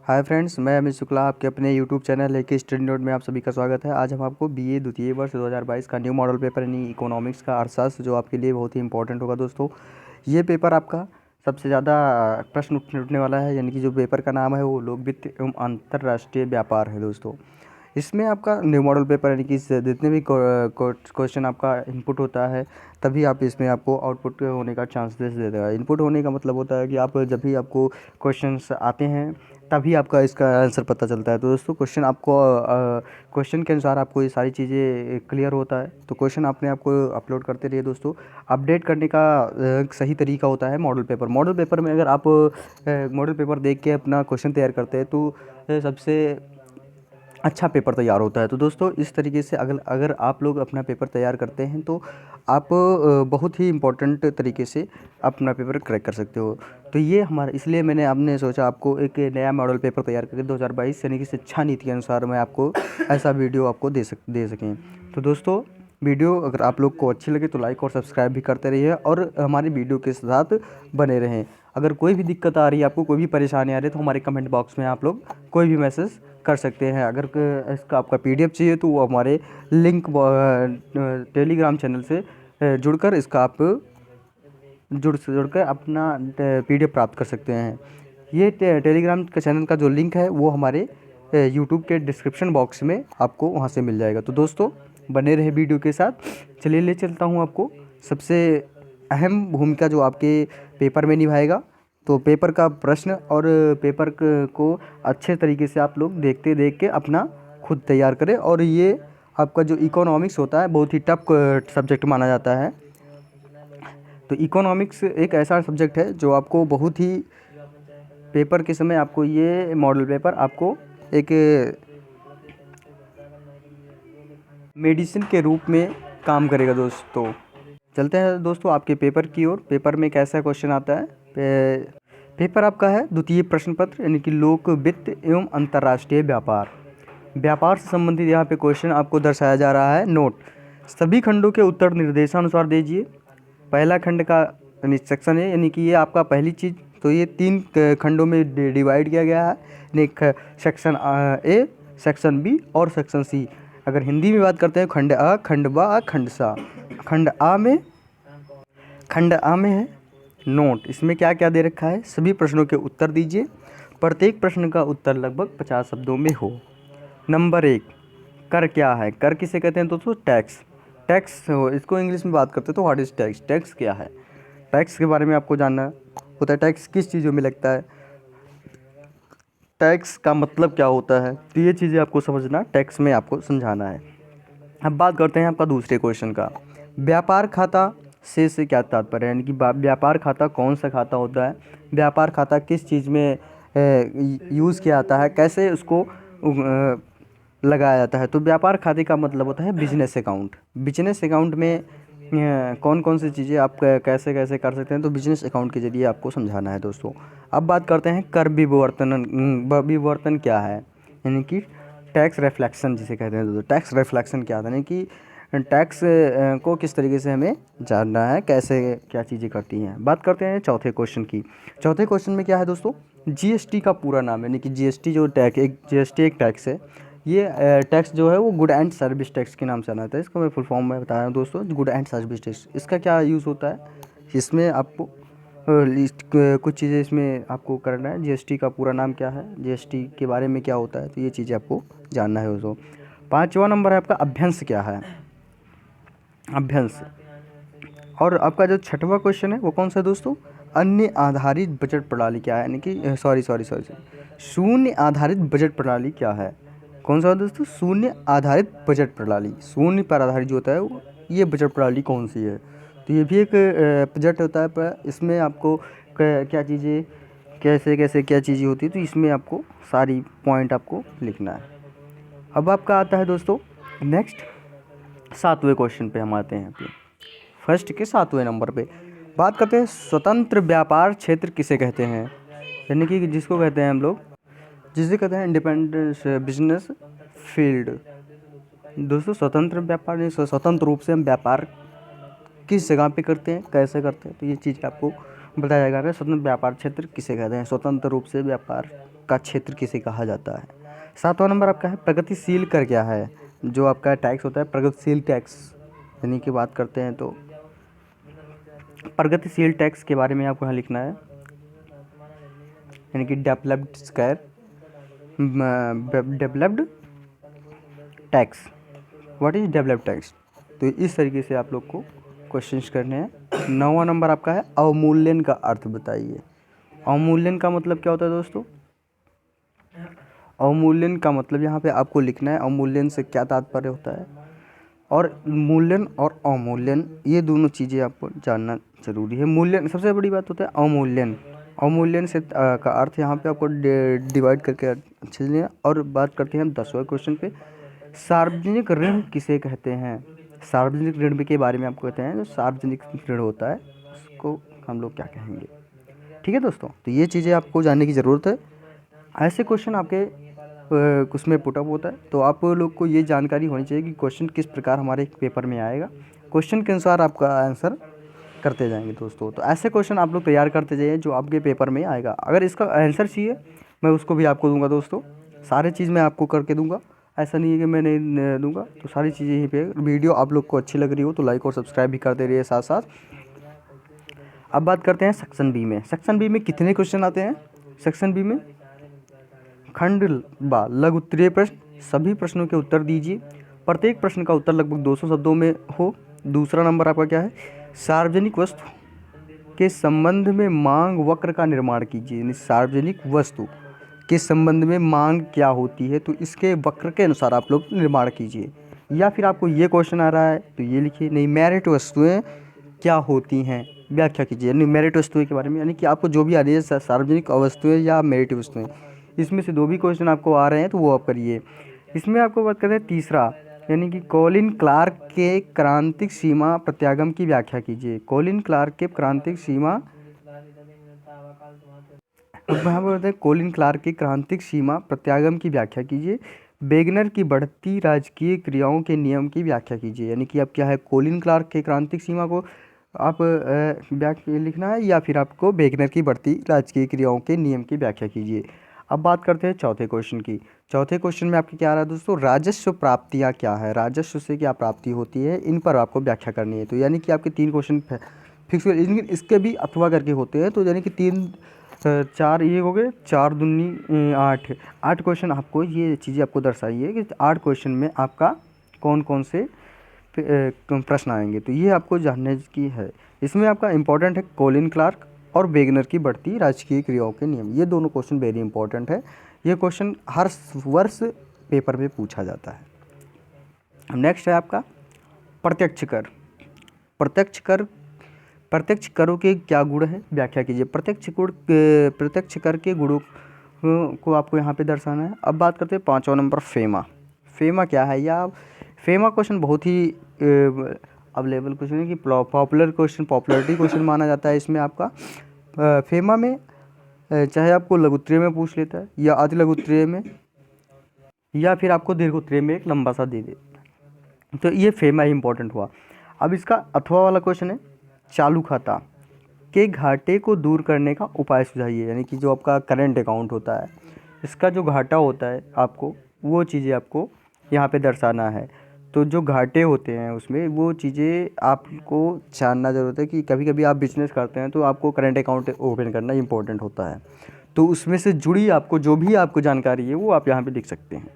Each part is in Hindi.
हाय फ्रेंड्स, मैं अमित शुक्ला आपके अपने यूट्यूब चैनल लेके स्टडी नोट में आप सभी का स्वागत है। आज हम आपको बीए द्वितीय वर्ष 2022 का न्यू मॉडल पेपर यानी इकोनॉमिक्स का अर्थशास्त्र जो आपके लिए बहुत ही इंपॉर्टेंट होगा दोस्तों। ये पेपर आपका सबसे ज़्यादा प्रश्न उठने वाला है, यानी कि जो पेपर का नाम है वो लोक वित्त एवं अंतर्राष्ट्रीय व्यापार है दोस्तों। इसमें आपका न्यू मॉडल पेपर यानी कि जितने भी क्वेश्चन आपका इनपुट होता है तभी आप इसमें आपको आउटपुट होने का चांसेस दे देगा। इनपुट होने का मतलब होता है कि आप जब भी आपको क्वेश्चंस आते हैं तभी आपका इसका आंसर पता चलता है। तो दोस्तों क्वेश्चन के अनुसार आपको ये सारी चीज़ें क्लियर होता है। तो क्वेश्चन अपने आप को अपलोड करते रहिए दोस्तों। अपडेट करने का सही तरीका होता है मॉडल पेपर में अगर आप मॉडल पेपर देख के अपना क्वेश्चन तैयार करते हैं तो सबसे अच्छा पेपर तैयार होता है। तो दोस्तों इस तरीके से अगर आप लोग अपना पेपर तैयार करते हैं तो आप बहुत ही इम्पोर्टेंट तरीके से अपना पेपर क्रैक कर सकते हो। तो ये हमारा इसलिए हमने सोचा आपको एक नया मॉडल पेपर तैयार करके 2022 यानी कि शिक्षा नीति के अनुसार मैं आपको ऐसा वीडियो आपको दे सकें। तो दोस्तों वीडियो अगर आप लोग को अच्छी लगे तो लाइक और सब्सक्राइब भी करते रहिए और हमारी वीडियो के साथ बने रहें। अगर कोई भी दिक्कत आ रही है, आपको कोई भी परेशानी आ रही है तो हमारे कमेंट बॉक्स में आप लोग कोई भी मैसेज कर सकते हैं। अगर इसका आपका पीडीएफ चाहिए तो वो हमारे लिंक टेलीग्राम चैनल से जुड़कर इसका आप जुड़कर अपना पीडीएफ प्राप्त कर सकते हैं। ये टेलीग्राम के चैनल का जो लिंक है वो हमारे यूट्यूब के डिस्क्रिप्शन बॉक्स में आपको वहाँ से मिल जाएगा। तो दोस्तों बने रहे वीडियो के साथ। चलिए ले चलता हूँ आपको सबसे अहम भूमिका जो आपके पेपर में निभाएगा। तो पेपर का प्रश्न और पेपर को अच्छे तरीके से आप लोग देख के अपना खुद तैयार करें। और ये आपका जो इकोनॉमिक्स होता है बहुत ही टफ सब्जेक्ट माना जाता है। तो इकोनॉमिक्स एक ऐसा सब्जेक्ट है जो आपको बहुत ही पेपर के समय आपको ये मॉडल पेपर आपको एक मेडिसिन के रूप में काम करेगा दोस्तों। चलते हैं दोस्तों आपके पेपर की ओर। पेपर में कैसा क्वेश्चन आता है। पेपर आपका है द्वितीय प्रश्न पत्र यानी कि लोक वित्त एवं अंतर्राष्ट्रीय व्यापार से संबंधित यहाँ पे क्वेश्चन आपको दर्शाया जा रहा है। नोट, सभी खंडों के उत्तर निर्देशानुसार दीजिए। पहला खंड का सेक्शन है यानी कि ये आपका पहली चीज़। तो ये 3 खंडों में डिवाइड किया गया है, एक सेक्शन ए, सेक्शन बी और सेक्शन सी। अगर हिंदी में बात करते हैं खंड अ, खंड ब, खंड सा। खंड आ में है नोट, इसमें क्या क्या दे रखा है। सभी प्रश्नों के उत्तर दीजिए। प्रत्येक प्रश्न का उत्तर लगभग 50 शब्दों में हो। नंबर 1, कर क्या है। कर किसे कहते हैं दोस्तों? टैक्स हो, इसको इंग्लिश में बात करते हैं तो व्हाट इज़ टैक्स। टैक्स क्या है, टैक्स के बारे में आपको जानना होता है। टैक्स किस चीज़ों में लगता है, टैक्स का मतलब क्या होता है, तो ये चीज़ें आपको समझना, टैक्स में आपको समझाना है। अब बात करते हैं आपका दूसरे क्वेश्चन का। व्यापार खाता से क्या तात्पर्य है, यानी कि व्यापार खाता कौन सा खाता होता है, व्यापार खाता किस चीज़ में यूज़ किया जाता है, कैसे उसको लगाया जाता है। तो व्यापार खाते का मतलब होता है बिजनेस अकाउंट। बिजनेस अकाउंट में कौन कौन सी चीज़ें आप कैसे कैसे कर सकते हैं, तो बिजनेस अकाउंट के ज़रिए आपको समझाना है दोस्तों। अब बात करते हैं कर विवर्तन क्या है, यानी कि टैक्स रिफ्लेक्शन जिसे कहते हैं दोस्तों। टैक्स रिफ्लेक्शन क्या होता है, यानी कि टैक्स को किस तरीके से हमें जानना है, कैसे क्या चीज़ें करती हैं। बात करते हैं चौथे क्वेश्चन की। चौथे क्वेश्चन में क्या है दोस्तों, जीएसटी का पूरा नाम, यानी कि जीएसटी जो जीएसटी एक टैक्स है। ये टैक्स जो है वो गुड एंड सर्विस टैक्स के नाम से जाना जाता है। इसको मैं फुल फॉर्म में बता रहा हूँ दोस्तों, गुड एंड सर्विस टैक्स। इसका क्या यूज़ होता है, इसमें आपको लिस्ट कुछ चीज़ें इसमें आपको करना है। जीएसटी का पूरा नाम क्या है, जीएसटी के बारे में क्या होता है, तो ये चीज़ें आपको जानना है दोस्तों। 5वां नंबर है आपका अभ्यंस क्या है, अभ्यंस। और आपका जो 6वां क्वेश्चन है वो कौन सा है दोस्तों, अन्य आधारित बजट प्रणाली क्या है, यानी कि सॉरी शून्य आधारित बजट प्रणाली क्या है। कौन सा दोस्तों, शून्य आधारित बजट प्रणाली। शून्य पर आधारित जो होता है वो ये बजट प्रणाली कौन सी है। तो ये भी एक बजट होता है, पर इसमें आपको क्या चीज़ें कैसे कैसे क्या चीज़ें होती है, तो इसमें आपको सारी पॉइंट आपको लिखना है। अब आपका आता है दोस्तों नेक्स्ट 7वें क्वेश्चन पे हम आते हैं। अपने फर्स्ट के 7वें नंबर पे बात करते हैं स्वतंत्र व्यापार क्षेत्र किसे कहते हैं, यानी कि जिसको कहते हैं हम लोग, जिसे कहते हैं इंडिपेंडेंस बिजनेस फील्ड। दोस्तों स्वतंत्र व्यापार नहीं, स्वतंत्र रूप से हम व्यापार किस जगह पे करते हैं, कैसे करते हैं, तो ये चीज़ आपको बताया जाएगा। स्वतंत्र व्यापार क्षेत्र किसे कहते हैं, स्वतंत्र रूप से व्यापार का क्षेत्र किसे कहा जाता है। 7वां नंबर आपका है प्रगतिशील कर क्या है। जो आपका टैक्स होता है प्रगतिशील टैक्स, यानी कि बात करते हैं तो प्रगतिशील टैक्स के बारे में आपको यहाँ लिखना है, यानी कि developed square developed tax, what is developed tax. तो इस तरीके से आप लोग को क्वेश्चंस करने हैं। 9वां नंबर आपका है अवमूल्यन का अर्थ बताइए। अवमूल्यन का मतलब क्या होता है दोस्तों। अवमूल्यन का मतलब यहाँ पे आपको लिखना है अवमूल्यन से क्या तात्पर्य होता है, और मूल्यन और अवमूल्यन ये दोनों चीज़ें आपको जानना जरूरी है। मूल्यन सबसे बड़ी बात होता है अवमूल्यन। अवमूल्यन से का अर्थ यहाँ पे आपको डिवाइड करके अच्छे से। और बात करते हैं हम 10वें क्वेश्चन पे, सार्वजनिक ऋण किसे कहते हैं। सार्वजनिक ऋण के बारे में आपको कहते हैं, जो सार्वजनिक ऋण होता है उसको हम लोग क्या कहेंगे। ठीक है दोस्तों, तो ये चीज़ें आपको जानने की ज़रूरत है। ऐसे क्वेश्चन आपके उसमें पुटअप होता है, तो आप लोग को ये जानकारी होनी चाहिए कि क्वेश्चन किस प्रकार हमारे पेपर में आएगा। क्वेश्चन के अनुसार आपका आंसर करते जाएंगे दोस्तों। तो ऐसे क्वेश्चन आप लोग तैयार करते जाइए जो आपके पेपर में आएगा। अगर इसका आंसर चाहिए मैं उसको भी आपको दूंगा दोस्तों, सारी चीज़ मैं आपको करके दूंगा। ऐसा नहीं है कि मैं नहीं दूंगा, तो सारी चीज़ें यहीं पे। वीडियो आप लोग को अच्छी लग रही हो तो लाइक और सब्सक्राइब भी करते रहिए साथ साथ। अब बात करते हैं सेक्शन बी में। सेक्शन बी में कितने क्वेश्चन आते हैं। सेक्शन बी में खंड बा लघु उत्तरीय प्रश्न, सभी प्रश्नों के उत्तर दीजिए। प्रत्येक प्रश्न का उत्तर लगभग 200 शब्दों में हो। दूसरा नंबर आपका क्या है, सार्वजनिक वस्तु के संबंध में मांग वक्र का निर्माण कीजिए। यानी सार्वजनिक वस्तु के संबंध में मांग क्या होती है, तो इसके वक्र के अनुसार आप लोग निर्माण कीजिए। या फिर आपको ये क्वेश्चन आ रहा है तो ये लिखिए, नहीं मेरिट वस्तुएं क्या होती हैं, व्याख्या कीजिए। यानी मेरिट वस्तुएं के बारे में, यानी कि आपको जो भी आ रही है सार्वजनिक वस्तुएं या मेरिट वस्तुएं, इसमें से 2 भी क्वेश्चन आपको आ रहे हैं तो वो आप करिए। इसमें आपको बात करते हैं तीसरा, यानी कि कॉलिन क्लार्क के क्रांतिक सीमा प्रत्यागम की व्याख्या कीजिए। कॉलिन क्लार्क के क्रांतिक सीमा, यहाँ पर कॉलिन क्लार्क की क्रांतिक सीमा प्रत्यागम की व्याख्या कीजिए। वेगनर की बढ़ती राजकीय क्रियाओं के नियम की व्याख्या कीजिए। यानी कि अब क्या है, कॉलिन क्लार्क के क्रांतिक सीमा को आप व्याख्या लिखना है, या फिर आपको वेगनर की बढ़ती राजकीय क्रियाओं के नियम की व्याख्या कीजिए। अब बात करते हैं चौथे क्वेश्चन की। चौथे क्वेश्चन में आपके क्या आ रहा है दोस्तों, राजस्व प्राप्तियाँ क्या है, राजस्व से क्या प्राप्ति होती है, इन पर आपको व्याख्या करनी है। तो यानी कि आपके 3 क्वेश्चन फिक्स, लेकिन इसके भी अथवा करके होते हैं। तो यानी कि 4 ये हो गए, 4 दूनी 8 क्वेश्चन आपको ये चीज़ें आपको दर्शाइए कि 8 क्वेश्चन में आपका कौन कौन से प्रश्न आएंगे। तो ये आपको जानने की है। इसमें आपका इम्पोर्टेंट है कॉलिन क्लार्क और वेगनर की बढ़ती राजकीय क्रियाओं के नियम। ये दोनों क्वेश्चन वेरी इंपॉर्टेंट है। ये क्वेश्चन हर वर्ष पेपर में पूछा जाता है। नेक्स्ट है आपका प्रत्यक्ष कर। प्रत्यक्ष करों के क्या गुण है, व्याख्या कीजिए। प्रत्यक्ष कर के गुणों को आपको यहाँ पे दर्शाना है। अब बात करते हैं 5वां नंबर फेमा। फेमा क्या है, या फेमा क्वेश्चन बहुत ही अवेलेबल क्वेश्चन है कि पॉपुलर क्वेश्चन, पॉपुलरिटी क्वेश्चन माना जाता है। इसमें आपका फेमा में चाहे आपको लघु उत्तरीय में पूछ लेता है, या अति लघु उत्तरीय में, या फिर आपको दीर्घ उत्तरीय में एक लंबा सा दे दे, तो ये फेमा ही इंपॉर्टेंट हुआ। अब इसका अथवा वाला क्वेश्चन है, चालू खाता के घाटे को दूर करने का उपाय सुझाइए। यानी कि जो आपका करंट अकाउंट होता है, इसका जो घाटा होता है आपको वो चीज़ें आपको यहाँ पे दर्शाना है। तो जो घाटे होते हैं उसमें वो चीज़ें आपको जानना ज़रूरत है कि कभी कभी आप बिजनेस करते हैं तो आपको करंट अकाउंट ओपन करना इंपॉर्टेंट होता है। तो उसमें से जुड़ी आपको जो भी आपको जानकारी है वो आप यहाँ पे लिख सकते हैं।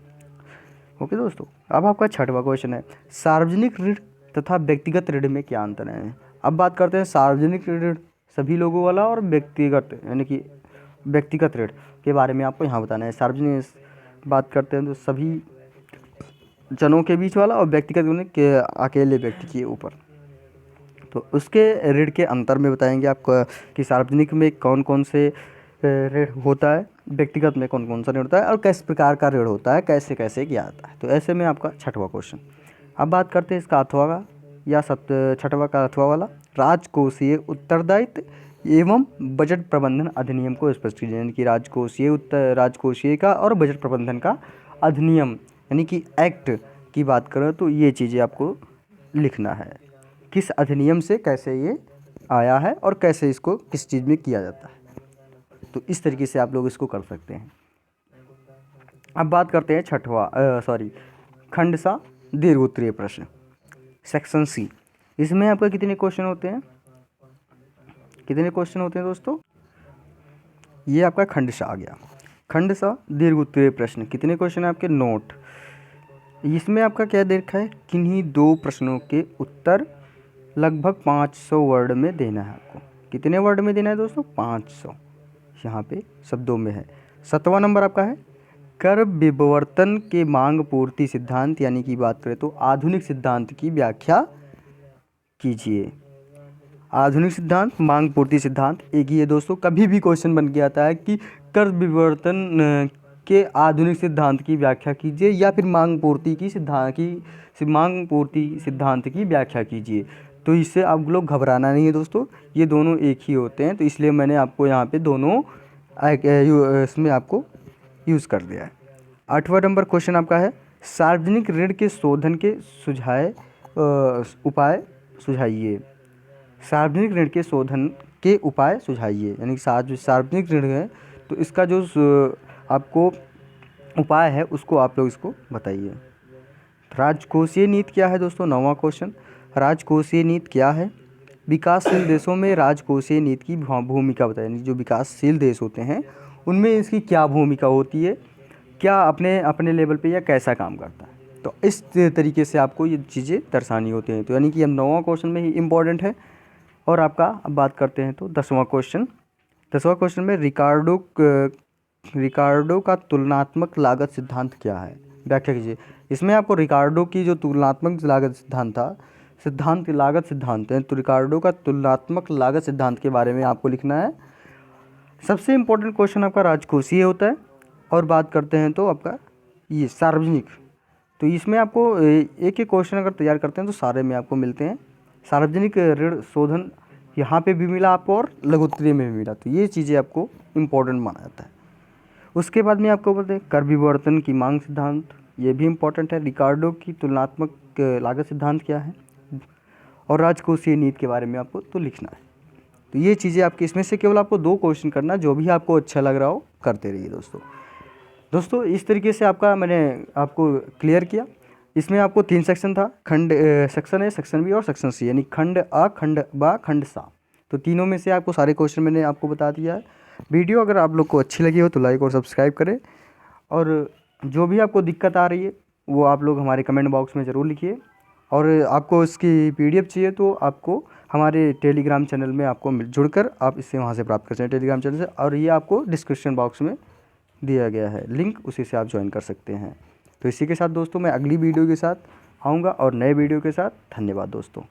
ओके दोस्तों, अब आपका 6वां क्वेश्चन है, सार्वजनिक ऋण तथा व्यक्तिगत ऋण में क्या अंतर है। अब बात करते हैं सार्वजनिक ऋण सभी लोगों वाला, और व्यक्तिगत यानी कि व्यक्तिगत ऋण के बारे में आपको यहाँ बताना है। सार्वजनिक बात करते हैं तो सभी जनों के बीच वाला, और व्यक्तिगत ऋण के अकेले व्यक्ति के ऊपर। तो उसके ऋण के अंतर में बताएंगे आपको कि सार्वजनिक में कौन कौन से ऋण होता है, व्यक्तिगत में कौन कौन सा ऋण होता है, और किस प्रकार का ऋण होता है, कैसे कैसे किया जाता है। तो ऐसे में आपका 6वां क्वेश्चन। अब बात करते हैं इसका अथवा का, या 6वां का अथवा वाला, राजकोषीय उत्तरदायित्व एवं बजट प्रबंधन अधिनियम को स्पष्ट कीजिए। यानी कि राजकोषीय का और बजट प्रबंधन का अधिनियम यानी कि एक्ट की बात करें तो ये चीज़ें आपको लिखना है, किस अधिनियम से कैसे ये आया है और कैसे इसको किस चीज़ में किया जाता है। तो इस तरीके से आप लोग इसको कर सकते हैं। अब बात करते हैं खंड सा दीर्घ उत्तरीय प्रश्न, सेक्शन सी। इसमें आपका कितने क्वेश्चन होते हैं, दोस्तों? ये आपका खंड सा आ गया। खंड सा दीर्घ उत्तरीय प्रश्न, कितने क्वेश्चन है आपके? नोट। इसमें आपका क्या देखा है, किन्हीं 2 प्रश्नों के उत्तर लगभग 500 वर्ड में देना है आपको। कितने वर्ड में देना है दोस्तों? 500, यहाँ पे शब्दों में है। 7वां नंबर आपका है कर विवर्तन के मांग पूर्ति सिद्धांत, यानी कि बात करें तो आधुनिक सिद्धांत की व्याख्या कीजिए। आधुनिक सिद्धांत, मांग पूर्ति सिद्धांत एक ही है दोस्तों। कभी भी क्वेश्चन बन के आता है कि कर विवर्तन के आधुनिक सिद्धांत की व्याख्या कीजिए या फिर मांग पूर्ति सिद्धांत की व्याख्या कीजिए, तो इससे आप लोग घबराना नहीं है दोस्तों, ये दोनों एक ही होते हैं। तो इसलिए मैंने आपको यहाँ पे दोनों इसमें आपको यूज़ कर दिया है। 8वां नंबर क्वेश्चन आपका है सार्वजनिक ऋण के शोधन के उपाय सुझाइए। सार्वजनिक ऋण के शोधन के उपाय सुझाइए, यानी सार्वजनिक ऋण है तो इसका जो आपको उपाय है उसको आप लोग इसको बताइए। राजकोषीय नीति क्या है दोस्तों? 9वां क्वेश्चन, राजकोषीय नीति क्या है? विकासशील देशों में राजकोषीय नीति की भूमिका बताइए, यानी जो विकासशील देश होते हैं उनमें इसकी क्या भूमिका होती है, क्या अपने लेवल पे या कैसा काम करता है। तो इस तरीके से आपको ये चीज़ें दर्शानी होती हैं। तो यानी कि हम 9वां क्वेश्चन में ही इम्पॉर्टेंट है। और आपका अब बात करते हैं तो 10वां क्वेश्चन में रिकार्डो का तुलनात्मक लागत सिद्धांत क्या है, व्याख्या कीजिए। इसमें आपको रिकार्डो की जो तुलनात्मक लागत सिद्धांत है, तो रिकार्डो का तुलनात्मक लागत सिद्धांत के बारे में आपको लिखना है। सबसे इम्पोर्टेंट क्वेश्चन आपका राजकोषीय होता है। और बात करते हैं तो आपका ये सार्वजनिक, तो इसमें आपको एक एक क्वेश्चन अगर तैयार करते हैं तो सारे में आपको मिलते हैं। सार्वजनिक ऋण शोधन यहाँ पे भी मिला आपको और लघुत्तरीय में भी मिला, तो ये चीज़ें आपको इम्पोर्टेंट माना जाता है। उसके बाद में आपको बोलते हैं कर विवर्तन की मांग सिद्धांत, ये भी इम्पोर्टेंट है। रिकार्डो की तुलनात्मक लागत सिद्धांत क्या है, और राजकोषीय नीति के बारे में आपको तो लिखना है। तो ये चीज़ें आपकी, इसमें से केवल आपको 2 क्वेश्चन करना, जो भी आपको अच्छा लग रहा हो करते रहिए दोस्तों। इस तरीके से आपका मैंने आपको क्लियर किया। इसमें आपको 3 सेक्शन था, सेक्शन ए, सेक्शन बी और सेक्शन सी, यानी खंड अ, खंड ब, खंड सा। तो तीनों में से आपको सारे क्वेश्चन मैंने आपको बता दिया है। वीडियो अगर आप लोग को अच्छी लगी हो तो लाइक और सब्सक्राइब करें, और जो भी आपको दिक्कत आ रही है वो आप लोग हमारे कमेंट बॉक्स में ज़रूर लिखिए। और आपको इसकी PDF चाहिए तो आपको हमारे टेलीग्राम चैनल में आपको जुड़कर आप इससे वहाँ से प्राप्त कर सकते हैं, टेलीग्राम चैनल से। और ये आपको डिस्क्रिप्शन बॉक्स में दिया गया है लिंक, उसी से आप ज्वाइन कर सकते हैं। तो इसी के साथ दोस्तों मैं अगली वीडियो के साथ आऊँगा और नए वीडियो के साथ। धन्यवाद दोस्तों।